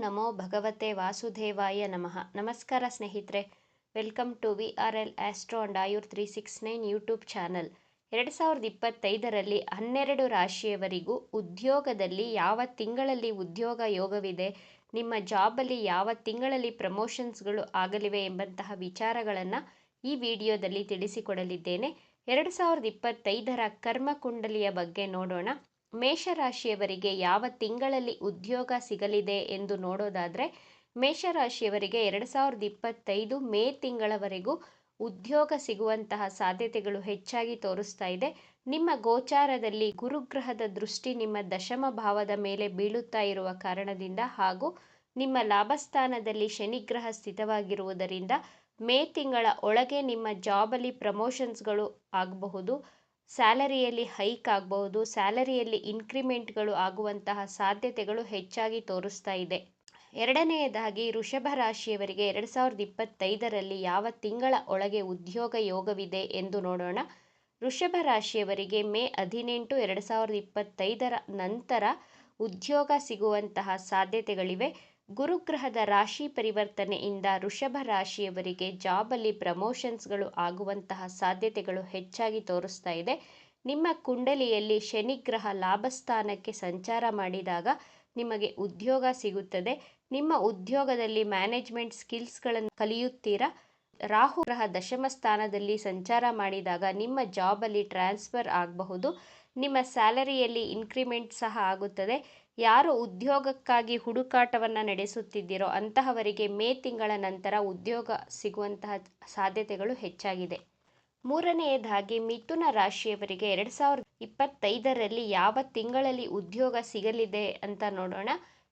ನಮೋ ಭಗವತೆ ವಾಸುದೇವಾಯ ನಮಃ. ನಮಸ್ಕಾರ ಸ್ನೇಹಿತರೆ, welcome to VRL Astro and Ayur 369 YouTube channel. 2025ರಲ್ಲಿ 12 ರಾಶಿಯವರಿಗೂ ಉದ್ಯೋಗದಲ್ಲಿ ಯಾವ ತಿಂಗಳಲ್ಲಿ ಉದ್ಯೋಗ ಯೋಗವಿದೆ, ನಿಮ್ಮ ಜಾಬಲ್ಲಿ ಯಾವ ತಿಂಗಳಲ್ಲಿ ಪ್ರಮೋಷನ್ಸ್ಗಳು ಆಗಲಿವೆ ಎಂಬಂತಹ ವಿಚಾರಗಳನ್ನು ಈ ವಿಡಿಯೋದಲ್ಲಿ ತಿಳಿಸಿಕೊಡಲಿದ್ದೇನೆ. 2025ರ ಕರ್ಮಕುಂಡಲಿಯ ಬಗ್ಗೆ ನೋಡೋಣ. ಮೇಷರಾಶಿಯವರಿಗೆ ಯಾವ ತಿಂಗಳಲ್ಲಿ ಉದ್ಯೋಗ ಸಿಗಲಿದೆ ಎಂದು ನೋಡೋದಾದರೆ, ಮೇಷರಾಶಿಯವರಿಗೆ 2025 ಮೇ ತಿಂಗಳವರೆಗೂ ಉದ್ಯೋಗ ಸಿಗುವಂತಹ ಸಾಧ್ಯತೆಗಳು ಹೆಚ್ಚಾಗಿ ತೋರಿಸ್ತಾ ಇದೆ. ನಿಮ್ಮ ಗೋಚಾರದಲ್ಲಿ ಗುರುಗ್ರಹದ ದೃಷ್ಟಿ ನಿಮ್ಮ ದಶಮ ಭಾವದ ಮೇಲೆ ಬೀಳುತ್ತಾ ಇರುವ ಕಾರಣದಿಂದ ಹಾಗೂ ನಿಮ್ಮ ಲಾಭಸ್ಥಾನದಲ್ಲಿ ಶನಿಗ್ರಹ ಸ್ಥಿತವಾಗಿರುವುದರಿಂದ ಮೇ ತಿಂಗಳ ಒಳಗೆ ನಿಮ್ಮ ಜಾಬಲ್ಲಿ ಪ್ರಮೋಷನ್ಸ್ಗಳು ಆಗಬಹುದು, ಸ್ಯಾಲರಿಯಲ್ಲಿ ಹೈಕ್ ಆಗಬಹುದು, ಸ್ಯಾಲರಿಯಲ್ಲಿ ಇನ್ಕ್ರಿಮೆಂಟ್ಗಳು ಆಗುವಂತಹ ಸಾಧ್ಯತೆಗಳು ಹೆಚ್ಚಾಗಿ ತೋರಿಸ್ತಾ ಇದೆ. ಎರಡನೆಯದಾಗಿ ವೃಷಭ ರಾಶಿಯವರಿಗೆ 2025ರಲ್ಲಿ ಯಾವ ತಿಂಗಳ ಒಳಗೆ ಉದ್ಯೋಗ ಯೋಗವಿದೆ ಎಂದು ನೋಡೋಣ. ವೃಷಭ ರಾಶಿಯವರಿಗೆ ಮೇ 18, 2025ರ ನಂತರ ಉದ್ಯೋಗ ಸಿಗುವಂತಹ ಸಾಧ್ಯತೆಗಳಿವೆ. ಗುರುಗ್ರಹದ ರಾಶಿ ಪರಿವರ್ತನೆಯಿಂದ ವೃಷಭ ರಾಶಿಯವರಿಗೆ ಜಾಬಲ್ಲಿ ಪ್ರಮೋಷನ್ಸ್ಗಳು ಆಗುವಂತಹ ಸಾಧ್ಯತೆಗಳು ಹೆಚ್ಚಾಗಿ ತೋರಿಸ್ತಾ ಇದೆ. ನಿಮ್ಮ ಕುಂಡಲಿಯಲ್ಲಿ ಶನಿಗ್ರಹ ಲಾಭಸ್ಥಾನಕ್ಕೆ ಸಂಚಾರ ಮಾಡಿದಾಗ ನಿಮಗೆ ಉದ್ಯೋಗ ಸಿಗುತ್ತದೆ. ನಿಮ್ಮ ಉದ್ಯೋಗದಲ್ಲಿ ಮ್ಯಾನೇಜ್ಮೆಂಟ್ ಸ್ಕಿಲ್ಸ್ಗಳನ್ನು ಕಲಿಯುತ್ತೀರಾ. ರಾಹು ಗ್ರಹ ದಶಮ ಸ್ಥಾನದಲ್ಲಿ ಸಂಚಾರ ಮಾಡಿದಾಗ ನಿಮ್ಮ ಜಾಬಲ್ಲಿ ಟ್ರಾನ್ಸ್ಫರ್ ಆಗಬಹುದು. ನಿಮ್ಮ ಸ್ಯಾಲರಿಯಲ್ಲಿ ಇನ್ಕ್ರಿಮೆಂಟ್ ಸಹ ಆಗುತ್ತದೆ. ಯಾರು ಉದ್ಯೋಗಕ್ಕಾಗಿ ಹುಡುಕಾಟವನ್ನು ನಡೆಸುತ್ತಿದ್ದೀರೋ ಅಂತಹವರಿಗೆ ಮೇ ತಿಂಗಳ ನಂತರ ಉದ್ಯೋಗ ಸಿಗುವಂತಹ ಸಾಧ್ಯತೆಗಳು ಹೆಚ್ಚಾಗಿದೆ. ಮೂರನೆಯದಾಗಿ ಮಿಥುನ ರಾಶಿಯವರಿಗೆ 2025ರಲ್ಲಿ ಯಾವ ತಿಂಗಳಲ್ಲಿ ಉದ್ಯೋಗ ಸಿಗಲಿದೆ ಅಂತ ನೋಡೋಣ.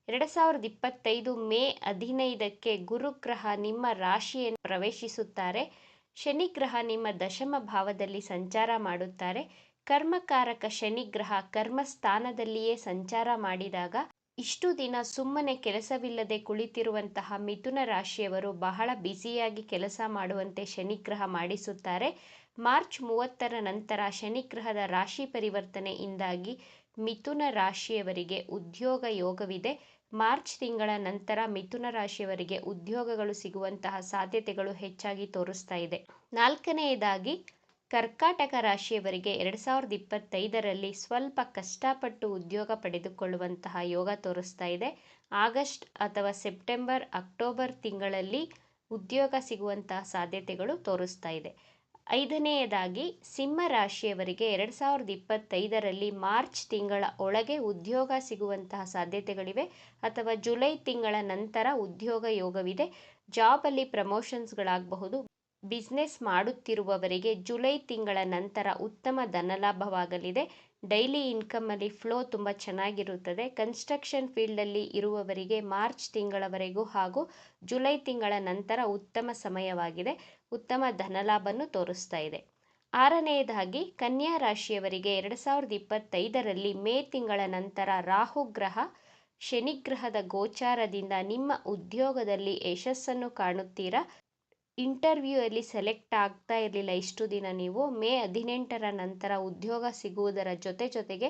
2025 ಮೇ 15ಕ್ಕೆ ಗುರುಗ್ರಹ ನಿಮ್ಮ ರಾಶಿಯನ್ನು ಪ್ರವೇಶಿಸುತ್ತಾರೆ. ಶನಿಗ್ರಹ ನಿಮ್ಮ ದಶಮ ಭಾವದಲ್ಲಿ ಸಂಚಾರ ಮಾಡುತ್ತಾರೆ. ಕರ್ಮಕಾರಕ ಶನಿಗ್ರಹ ಕರ್ಮಸ್ಥಾನದಲ್ಲಿಯೇ ಸಂಚಾರ ಮಾಡಿದಾಗ ಇಷ್ಟು ದಿನ ಸುಮ್ಮನೆ ಕೆಲಸವಿಲ್ಲದೆ ಕುಳಿತಿರುವಂತಹ ಮಿಥುನ ರಾಶಿಯವರು ಬಹಳ ಬ್ಯುಸಿಯಾಗಿ ಕೆಲಸ ಮಾಡುವಂತೆ ಶನಿಗ್ರಹ ಮಾಡಿಸುತ್ತಾರೆ. ಮಾರ್ಚ್ 30ರ ನಂತರ ಶನಿಗ್ರಹದ ರಾಶಿ ಪರಿವರ್ತನೆಯಿಂದಾಗಿ ಮಿಥುನ ರಾಶಿಯವರಿಗೆ ಉದ್ಯೋಗ ಯೋಗವಿದೆ. ಮಾರ್ಚ್ ತಿಂಗಳ ನಂತರ ಮಿಥುನ ರಾಶಿಯವರಿಗೆ ಉದ್ಯೋಗಗಳು ಸಿಗುವಂತಹ ಸಾಧ್ಯತೆಗಳು ಹೆಚ್ಚಾಗಿ ತೋರಿಸ್ತಾ ಇದೆ. ನಾಲ್ಕನೆಯದಾಗಿ ಕರ್ಕಾಟಕ ರಾಶಿಯವರಿಗೆ 2025ರಲ್ಲಿ ಸ್ವಲ್ಪ ಕಷ್ಟಪಟ್ಟು ಉದ್ಯೋಗ ಪಡೆದುಕೊಳ್ಳುವಂತಹ ಯೋಗ ತೋರಿಸ್ತಾ ಇದೆ. ಆಗಸ್ಟ್ ಅಥವಾ ಸೆಪ್ಟೆಂಬರ್, ಅಕ್ಟೋಬರ್ ತಿಂಗಳಲ್ಲಿ ಉದ್ಯೋಗ ಸಿಗುವಂತಹ ಸಾಧ್ಯತೆಗಳು ತೋರಿಸ್ತಾ ಇದೆ. ಐದನೆಯದಾಗಿ ಸಿಂಹ ರಾಶಿಯವರಿಗೆ 2025ರಲ್ಲಿ ಮಾರ್ಚ್ ತಿಂಗಳ ಒಳಗೆ ಉದ್ಯೋಗ ಸಿಗುವಂತಹ ಸಾಧ್ಯತೆಗಳಿವೆ ಅಥವಾ ಜುಲೈ ತಿಂಗಳ ನಂತರ ಉದ್ಯೋಗ ಯೋಗವಿದೆ. ಜಾಬಲ್ಲಿ ಪ್ರಮೋಷನ್ಸ್ಗಳಾಗಬಹುದು. ಬಿಸ್ನೆಸ್ ಮಾಡುತ್ತಿರುವವರಿಗೆ ಜುಲೈ ತಿಂಗಳ ನಂತರ ಉತ್ತಮ ಧನಲಾಭವಾಗಲಿದೆ. ಡೈಲಿ ಇನ್ಕಮಲ್ಲಿ ಫ್ಲೋ ತುಂಬ ಚೆನ್ನಾಗಿರುತ್ತದೆ. ಕನ್ಸ್ಟ್ರಕ್ಷನ್ ಫೀಲ್ಡಲ್ಲಿ ಇರುವವರಿಗೆ ಮಾರ್ಚ್ ತಿಂಗಳವರೆಗೂ ಹಾಗೂ ಜುಲೈ ತಿಂಗಳ ನಂತರ ಉತ್ತಮ ಸಮಯವಾಗಿದೆ. ಉತ್ತಮ ಧನಲಾಭವನ್ನು ತೋರಿಸ್ತಾ ಇದೆ. ಆರನೆಯದಾಗಿ ಕನ್ಯಾ ರಾಶಿಯವರಿಗೆ 2025ರಲ್ಲಿ ಮೇ ತಿಂಗಳ ನಂತರ ರಾಹು ಗ್ರಹ ಶನಿಗ್ರಹದ ಗೋಚಾರದಿಂದ ನಿಮ್ಮ ಉದ್ಯೋಗದಲ್ಲಿ ಯಶಸ್ಸನ್ನು ಕಾಣುತ್ತೀರಾ. ಇಂಟರ್ವ್ಯೂ ಅಲ್ಲಿ ಸೆಲೆಕ್ಟ್ ಆಗ್ತಾ ಇರಲಿಲ್ಲ ಇಷ್ಟು ದಿನ ನೀವು. ಮೇ 18ರ ನಂತರ ಉದ್ಯೋಗ ಸಿಗುವುದರ ಜೊತೆಗೆ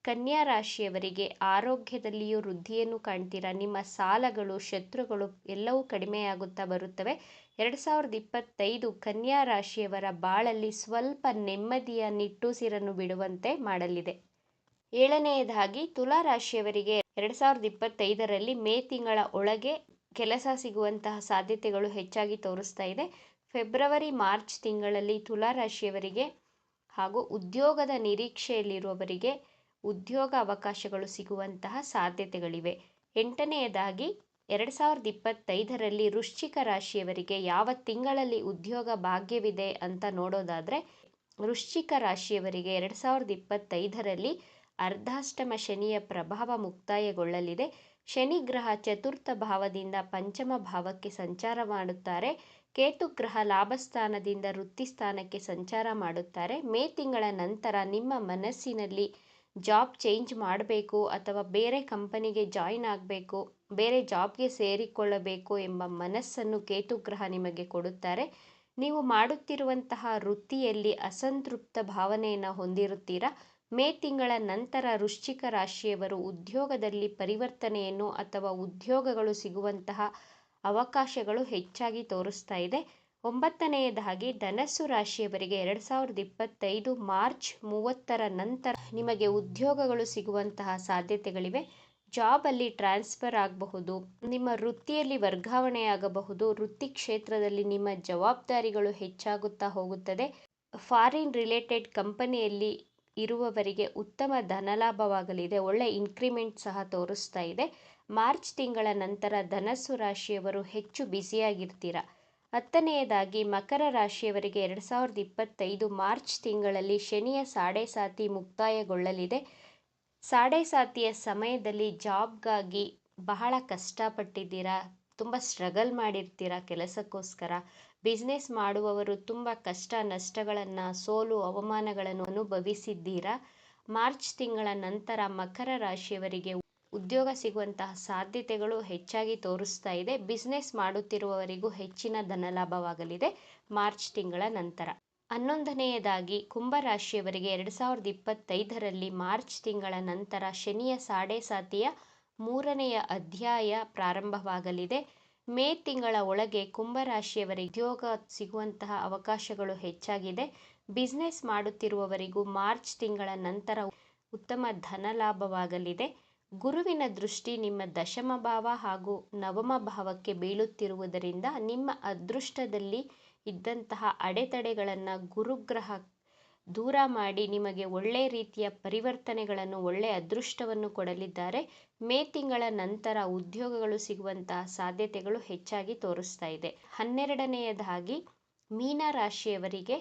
ಕನ್ಯಾ ರಾಶಿಯವರಿಗೆ ಆರೋಗ್ಯದಲ್ಲಿಯೂ ವೃದ್ಧಿಯನ್ನು ಕಾಣ್ತೀರಾ. ನಿಮ್ಮ ಸಾಲಗಳು, ಶತ್ರುಗಳು ಎಲ್ಲವೂ ಕಡಿಮೆಯಾಗುತ್ತಾ ಬರುತ್ತವೆ. 2025 ಕನ್ಯಾ ರಾಶಿಯವರ ಬಾಳಲ್ಲಿ ಸ್ವಲ್ಪ ನೆಮ್ಮದಿಯ ನಿಟ್ಟುಸಿರನ್ನು ಬಿಡುವಂತೆ ಮಾಡಲಿದೆ. ಏಳನೆಯದಾಗಿ ತುಲಾ ರಾಶಿಯವರಿಗೆ 2025ರಲ್ಲಿ ಮೇ ತಿಂಗಳ ಒಳಗೆ ಕೆಲಸ ಸಿಗುವಂತಹ ಸಾಧ್ಯತೆಗಳು ಹೆಚ್ಚಾಗಿ ತೋರಿಸ್ತಾ ಇದೆ. ಫೆಬ್ರವರಿ, ಮಾರ್ಚ್ ತಿಂಗಳಲ್ಲಿ ತುಲಾ ರಾಶಿಯವರಿಗೆ ಹಾಗೂ ಉದ್ಯೋಗದ ನಿರೀಕ್ಷೆಯಲ್ಲಿರುವವರಿಗೆ ಉದ್ಯೋಗ ಅವಕಾಶಗಳು ಸಿಗುವಂತಹ ಸಾಧ್ಯತೆಗಳಿವೆ. ಎಂಟನೆಯದಾಗಿ 2025ರಲ್ಲಿ ವೃಶ್ಚಿಕ ರಾಶಿಯವರಿಗೆ ಯಾವ ತಿಂಗಳಲ್ಲಿ ಉದ್ಯೋಗ ಭಾಗ್ಯವಿದೆ ಅಂತ ನೋಡೋದಾದರೆ, ವೃಶ್ಚಿಕ ರಾಶಿಯವರಿಗೆ 2025ರಲ್ಲಿ ಅರ್ಧಾಷ್ಟಮ ಶನಿಯ ಪ್ರಭಾವ ಮುಕ್ತಾಯಗೊಳ್ಳಲಿದೆ. ಶನಿಗ್ರಹ ಚತುರ್ಥ ಭಾವದಿಂದ ಪಂಚಮ ಭಾವಕ್ಕೆ ಸಂಚಾರ ಮಾಡುತ್ತಾರೆ. ಕೇತುಗ್ರಹ ಲಾಭಸ್ಥಾನದಿಂದ ವೃತ್ತಿಸ್ಥಾನಕ್ಕೆ ಸಂಚಾರ ಮಾಡುತ್ತಾರೆ. ಮೇ ತಿಂಗಳ ನಂತರ ನಿಮ್ಮ ಮನಸ್ಸಿನಲ್ಲಿ ಜಾಬ್ ಚೇಂಜ್ ಮಾಡಬೇಕು ಅಥವಾ ಬೇರೆ ಕಂಪನಿಗೆ ಜಾಯಿನ್ ಆಗಬೇಕು, ಬೇರೆ ಜಾಬ್ಗೆ ಸೇರಿಕೊಳ್ಳಬೇಕು ಎಂಬ ಮನಸ್ಸನ್ನು ಕೇತುಗ್ರಹ ನಿಮಗೆ ಕೊಡುತ್ತಾರೆ. ನೀವು ಮಾಡುತ್ತಿರುವಂತಹ ವೃತ್ತಿಯಲ್ಲಿ ಅಸಂತೃಪ್ತ ಭಾವನೆಯನ್ನು ಹೊಂದಿರುತ್ತೀರಾ. ಮೇ ತಿಂಗಳ ನಂತರ ವೃಶ್ಚಿಕ ರಾಶಿಯವರು ಉದ್ಯೋಗದಲ್ಲಿ ಪರಿವರ್ತನೆಯನ್ನು ಅಥವಾ ಉದ್ಯೋಗಗಳು ಸಿಗುವಂತಹ ಅವಕಾಶಗಳು ಹೆಚ್ಚಾಗಿ ತೋರಿಸ್ತಾ ಇದೆ. 9ನೇದಾಗಿ ಧನಸ್ಸು ರಾಶಿಯವರಿಗೆ 2025 ಮಾರ್ಚ್ 30ರ ನಂತರ ನಿಮಗೆ ಉದ್ಯೋಗಗಳು ಸಿಗುವಂತಹ ಸಾಧ್ಯತೆಗಳಿವೆ. ಜಾಬಲ್ಲಿ ಟ್ರಾನ್ಸ್ಫರ್ ಆಗಬಹುದು, ನಿಮ್ಮ ವೃತ್ತಿಯಲ್ಲಿ ವರ್ಗಾವಣೆಯಾಗಬಹುದು, ವೃತ್ತಿ ಕ್ಷೇತ್ರದಲ್ಲಿ ನಿಮ್ಮ ಜವಾಬ್ದಾರಿಗಳು ಹೆಚ್ಚಾಗುತ್ತಾ ಹೋಗುತ್ತದೆ. ಫಾರಿನ್ ರಿಲೇಟೆಡ್ ಕಂಪನಿಯಲ್ಲಿ ಇರುವವರಿಗೆ ಉತ್ತಮ ಧನಲಾಭವಾಗಲಿದೆ. ಒಳ್ಳೆ ಇನ್ಕ್ರಿಮೆಂಟ್ ಸಹ ತೋರಿಸ್ತಾ ಇದೆ. ಮಾರ್ಚ್ ತಿಂಗಳ ನಂತರ ಧನಸ್ಸು ರಾಶಿಯವರು ಹೆಚ್ಚು ಬ್ಯುಸಿಯಾಗಿರ್ತೀರ. 10ನೇದಾಗಿ ಮಕರ ರಾಶಿಯವರಿಗೆ 2025 ಮಾರ್ಚ್ ತಿಂಗಳಲ್ಲಿ ಶನಿಯ ಸಾಡೆ ಮುಕ್ತಾಯಗೊಳ್ಳಲಿದೆ. ಸಾಡೆಸಾತಿಯ ಸಮಯದಲ್ಲಿ ಜಾಬ್ಗಾಗಿ ಬಹಳ ಕಷ್ಟಪಟ್ಟಿದ್ದೀರಾ, ತುಂಬ ಸ್ಟ್ರಗಲ್ ಮಾಡಿರ್ತೀರ ಕೆಲಸಕ್ಕೋಸ್ಕರ. ಬಿಸ್ನೆಸ್ ಮಾಡುವವರು ತುಂಬ ಕಷ್ಟ ನಷ್ಟಗಳನ್ನು, ಸೋಲು ಅವಮಾನಗಳನ್ನು ಅನುಭವಿಸಿದ್ದೀರಾ. ಮಾರ್ಚ್ ತಿಂಗಳ ನಂತರ ಮಕರ ರಾಶಿಯವರಿಗೆ ಉದ್ಯೋಗ ಸಿಗುವಂತಹ ಸಾಧ್ಯತೆಗಳು ಹೆಚ್ಚಾಗಿ ತೋರಿಸ್ತಾ ಇದೆ. ಬಿಸ್ನೆಸ್ ಮಾಡುತ್ತಿರುವವರಿಗೂ ಹೆಚ್ಚಿನ ಧನಲಾಭವಾಗಲಿದೆ ಮಾರ್ಚ್ ತಿಂಗಳ ನಂತರ. 11ನೇದಾಗಿ ಕುಂಭರಾಶಿಯವರಿಗೆ 2025ರಲ್ಲಿ ಮಾರ್ಚ್ ತಿಂಗಳ ನಂತರ ಶನಿಯ ಸಾಡೆಸಾತಿಯ 3ನೆಯ ಅಧ್ಯಾಯ ಪ್ರಾರಂಭವಾಗಲಿದೆ. ಮೇ ತಿಂಗಳ ಒಳಗೆ ಕುಂಭರಾಶಿಯವರಿಗೆ ಉದ್ಯೋಗ ಸಿಗುವಂತಹ ಅವಕಾಶಗಳು ಹೆಚ್ಚಾಗಿದೆ. ಬಿಸ್ನೆಸ್ ಮಾಡುತ್ತಿರುವವರಿಗೂ ಮಾರ್ಚ್ ತಿಂಗಳ ನಂತರ ಉತ್ತಮ ಧನಲಾಭವಾಗಲಿದೆ. ಗುರುವಿನ ದೃಷ್ಟಿ ನಿಮ್ಮ ದಶಮ ಭಾವ ಹಾಗೂ ನವಮ ಭಾವಕ್ಕೆ ಬೀಳುತ್ತಿರುವುದರಿಂದ ನಿಮ್ಮ ಅದೃಷ್ಟದಲ್ಲಿ ಇದ್ದಂತಹ ಅಡೆತಡೆಗಳನ್ನು ಗುರುಗ್ರಹ ದೂರ ಮಾಡಿ ನಿಮಗೆ ಒಳ್ಳೆ ರೀತಿಯ ಪರಿವರ್ತನೆಗಳನ್ನು, ಒಳ್ಳೆ ಅದೃಷ್ಟವನ್ನು ಕೊಡಲಿದ್ದಾರೆ. ಮೇ ತಿಂಗಳ ನಂತರ ಉದ್ಯೋಗಗಳು ಸಿಗುವಂತಹ ಸಾಧ್ಯತೆಗಳು ಹೆಚ್ಚಾಗಿ ತೋರಿಸ್ತಾ ಇದೆ. 12ನೇದಾಗಿ ಮೀನ ರಾಶಿಯವರಿಗೆ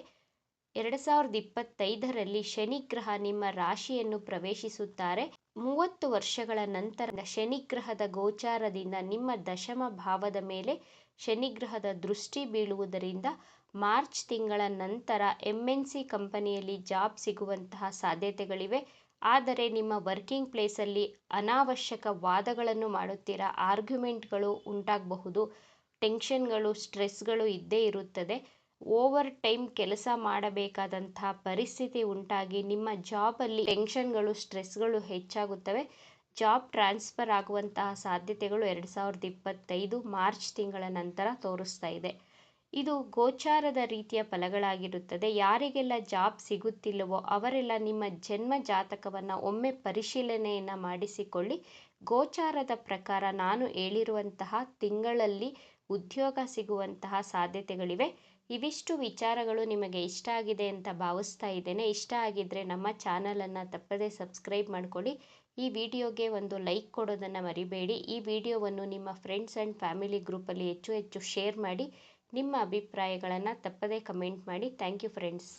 2025ರಲ್ಲಿ ಶನಿಗ್ರಹ ನಿಮ್ಮ ರಾಶಿಯನ್ನು ಪ್ರವೇಶಿಸುತ್ತಾರೆ. 30 ವರ್ಷಗಳ ನಂತರ ಶನಿಗ್ರಹದ ಗೋಚಾರದಿಂದ ನಿಮ್ಮ ದಶಮ ಭಾವದ ಮೇಲೆ ಶನಿಗ್ರಹದ ದೃಷ್ಟಿ ಬೀಳುವುದರಿಂದ ಮಾರ್ಚ್ ತಿಂಗಳ ನಂತರ MNC ಕಂಪನಿಯಲ್ಲಿ ಜಾಬ್ ಸಿಗುವಂತಹ ಸಾಧ್ಯತೆಗಳಿವೆ. ಆದರೆ ನಿಮ್ಮ ವರ್ಕಿಂಗ್ ಪ್ಲೇಸಲ್ಲಿ ಅನಾವಶ್ಯಕ ವಾದಗಳನ್ನು ಮಾಡುತ್ತೀರಾ, ಆರ್ಗ್ಯುಮೆಂಟ್ಗಳು ಉಂಟಾಗಬಹುದು, ಟೆನ್ಷನ್ಗಳು, ಸ್ಟ್ರೆಸ್ಗಳು ಇದ್ದೇ ಇರುತ್ತದೆ. ಓವರ್ ಟೈಮ್ ಕೆಲಸ ಮಾಡಬೇಕಾದಂತಹ ಪರಿಸ್ಥಿತಿ ಉಂಟಾಗಿ ನಿಮ್ಮ ಜಾಬಲ್ಲಿ ಟೆನ್ಷನ್ಗಳು, ಸ್ಟ್ರೆಸ್ಗಳು ಹೆಚ್ಚಾಗುತ್ತವೆ. ಜಾಬ್ ಟ್ರಾನ್ಸ್ಫರ್ ಆಗುವಂತಹ ಸಾಧ್ಯತೆಗಳು 2025 ಮಾರ್ಚ್ ತಿಂಗಳ ನಂತರ ತೋರಿಸ್ತಾ ಇದೆ. ಇದು ಗೋಚಾರದ ರೀತಿಯ ಫಲಗಳಾಗಿರುತ್ತದೆ. ಯಾರಿಗೆಲ್ಲ ಜಾಬ್ ಸಿಗುತ್ತಿಲ್ಲವೋ ಅವರೆಲ್ಲ ನಿಮ್ಮ ಜನ್ಮ ಜಾತಕವನ್ನು ಒಮ್ಮೆ ಪರಿಶೀಲನೆಯನ್ನು ಮಾಡಿಸಿಕೊಳ್ಳಿ. ಗೋಚಾರದ ಪ್ರಕಾರ ನಾನು ಹೇಳಿರುವಂತಹ ತಿಂಗಳಲ್ಲಿ ಉದ್ಯೋಗ ಸಿಗುವಂತಹ ಸಾಧ್ಯತೆಗಳಿವೆ. ಇವಿಷ್ಟು ವಿಚಾರಗಳು ನಿಮಗೆ ಇಷ್ಟ ಆಗಿದೆ ಅಂತ ಭಾವಿಸ್ತಾ ಇದ್ದೇನೆ. ಇಷ್ಟ ಆಗಿದ್ದರೆ ನಮ್ಮ ಚಾನಲನ್ನು ತಪ್ಪದೇ ಸಬ್ಸ್ಕ್ರೈಬ್ ಮಾಡ್ಕೊಳ್ಳಿ. ಈ ವಿಡಿಯೋಗೆ ಒಂದು ಲೈಕ್ ಕೊಡೋದನ್ನು ಮರಿಬೇಡಿ. ಈ ವಿಡಿಯೋವನ್ನು ನಿಮ್ಮ ಫ್ರೆಂಡ್ಸ್ ಆ್ಯಂಡ್ ಫ್ಯಾಮಿಲಿ ಗ್ರೂಪಲ್ಲಿ ಹೆಚ್ಚು ಶೇರ್ ಮಾಡಿ. ನಿಮ್ಮ ಅಭಿಪ್ರಾಯಗಳನ್ನು ತಪ್ಪದೇ ಕಮೆಂಟ್ ಮಾಡಿ. Thank you friends.